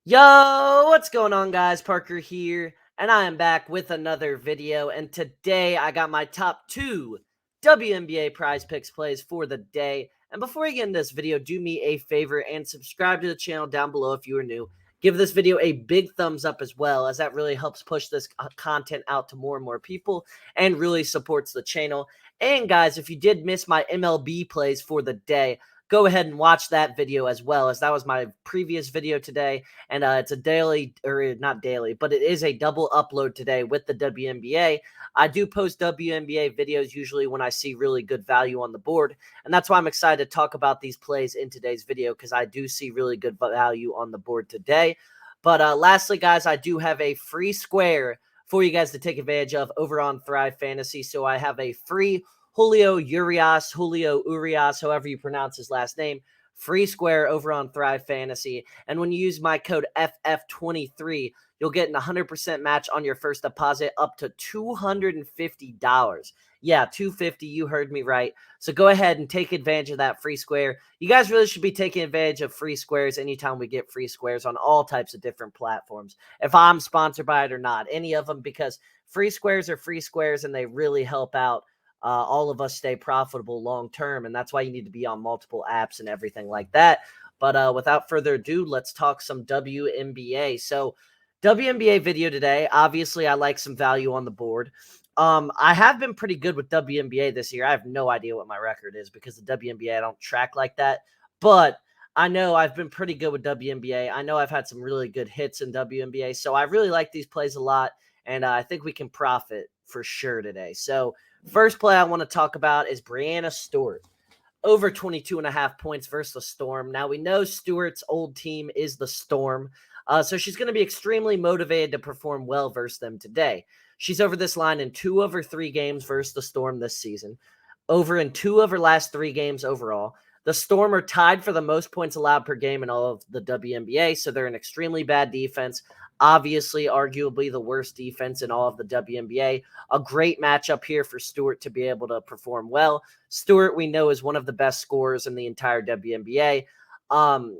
Yo, what's going on, guys? Parker here, and I am back with another video. And today I got my top 2 WNBA prize picks plays for the day. And before I get into this video, do me a favor and subscribe to the channel down below if you are new. Give this video a big thumbs up as well, as that really helps push this content out to more and more people and really supports the channel. And guys, if you did miss my MLB plays for the day, go ahead and watch that video as well, as that was my previous video today. And it's a daily, or not daily, but it is a double upload today with the WNBA. I do post WNBA videos usually when I see really good value on the board, and that's why I'm excited to talk about these plays in today's video, because I do see really good value on the board today. But lastly, guys, I do have a free square for you guys to take advantage of over on Thrive Fantasy. So I have a free Julio Urias, however you pronounce his last name, free square over on Thrive Fantasy. And when you use my code FF23, you'll get an 100% match on your first deposit up to $250. Yeah, $250. You heard me right. So go ahead and take advantage of that free square. You guys really should be taking advantage of free squares anytime we get free squares on all types of different platforms. If I'm sponsored by it or not, any of them, because free squares are free squares and they really help out all of us stay profitable long term. And that's why you need to be on multiple apps and everything like that. But without further ado, let's talk some WNBA. So WNBA video today. Obviously, I like some value on the board. I have been pretty good with WNBA this year. I have no idea what my record is because the WNBA I don't track like that. But I know I've been pretty good with WNBA. I know I've had some really good hits in WNBA. So I really like these plays a lot. And I think we can profit for sure today. So first play I want to talk about is Breanna Stewart. Over 22.5 points versus the Storm. Now, we know Stewart's old team is the Storm, so she's going to be extremely motivated to perform well versus them today. She's over this line in 2 of her 3 games versus the Storm this season, over in 2 of her last 3 games overall. The Storm are tied for the most points allowed per game in all of the WNBA, so they're an extremely bad defense. Obviously, arguably the worst defense in all of the WNBA. A great matchup here for Stewart to be able to perform well. Stewart, we know, is one of the best scorers in the entire WNBA.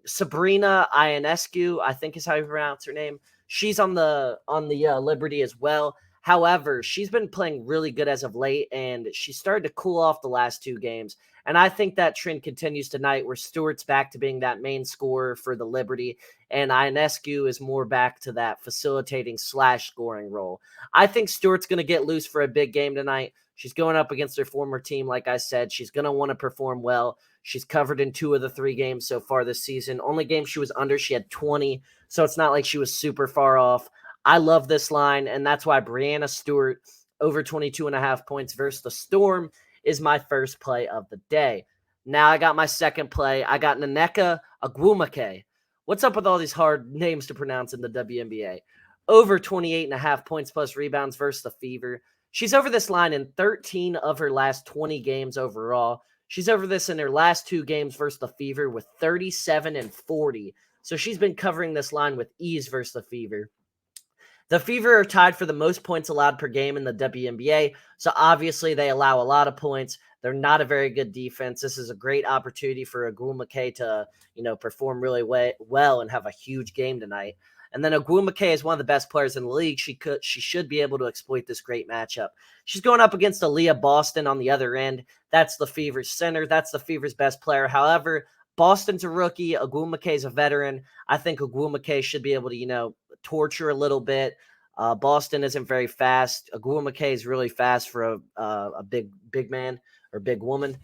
Sabrina Ionescu, I think is how you pronounce her name. She's on the Liberty as well. However, she's been playing really good as of late, and she started to cool off the last 2 games. And I think that trend continues tonight, where Stewart's back to being that main scorer for the Liberty, and Ionescu is more back to that facilitating / scoring role. I think Stewart's going to get loose for a big game tonight. She's going up against her former team, like I said. She's going to want to perform well. She's covered in 2 of the 3 games so far this season. Only game she was under, she had 20, so it's not like she was super far off. I love this line, and that's why Breanna Stewart over 22.5 points versus the Storm is my first play of the day. Now I got my second play. I got Nneka Ogwumike. What's up with all these hard names to pronounce in the WNBA? Over 28.5 points plus rebounds versus the Fever. She's over this line in 13 of her last 20 games overall. She's over this in her last 2 games versus the Fever with 37 and 40. So she's been covering this line with ease versus the Fever. The Fever are tied for the most points allowed per game in the WNBA, so obviously they allow a lot of points. They're not a very good defense. This is a great opportunity for Ogwumike to, perform really well and have a huge game tonight. And then Ogwumike is one of the best players in the league. She should be able to exploit this great matchup. She's going up against Aaliyah Boston on the other end. That's the Fever's center. That's the Fever's best player. However, Boston's a rookie. Ogwumike's a veteran. I think Ogwumike should be able to, torture a little bit. Boston isn't very fast. Ogwumike is really fast for a big man or big woman.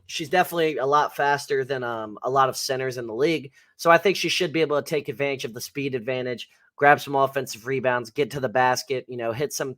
She's definitely a lot faster than a lot of centers in the league. So I think she should be able to take advantage of the speed advantage, grab some offensive rebounds, get to the basket, hit some,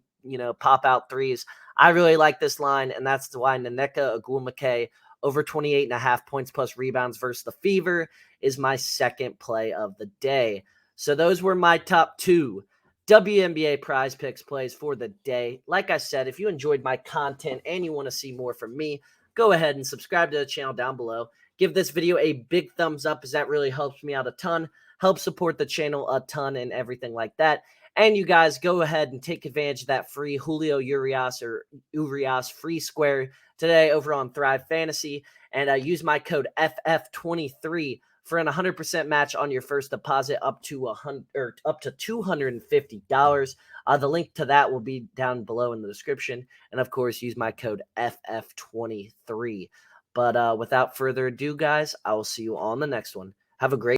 pop out threes. I really like this line, and that's why Nneka Ogwumike over 28.5 points plus rebounds versus the Fever is my second play of the day. So those were my top 2 WNBA prize picks plays for the day. Like I said, if you enjoyed my content and you want to see more from me, go ahead and subscribe to the channel down below. Give this video a big thumbs up, as that really helps me out a ton, helps support the channel a ton and everything like that. And you guys go ahead and take advantage of that free Julio Urias free square today over on Thrive Fantasy, and use my code FF23 for an 100% match on your first deposit up to $250. The link to that will be down below in the description. And of course, use my code FF23. But without further ado, guys, I will see you on the next one. Have a great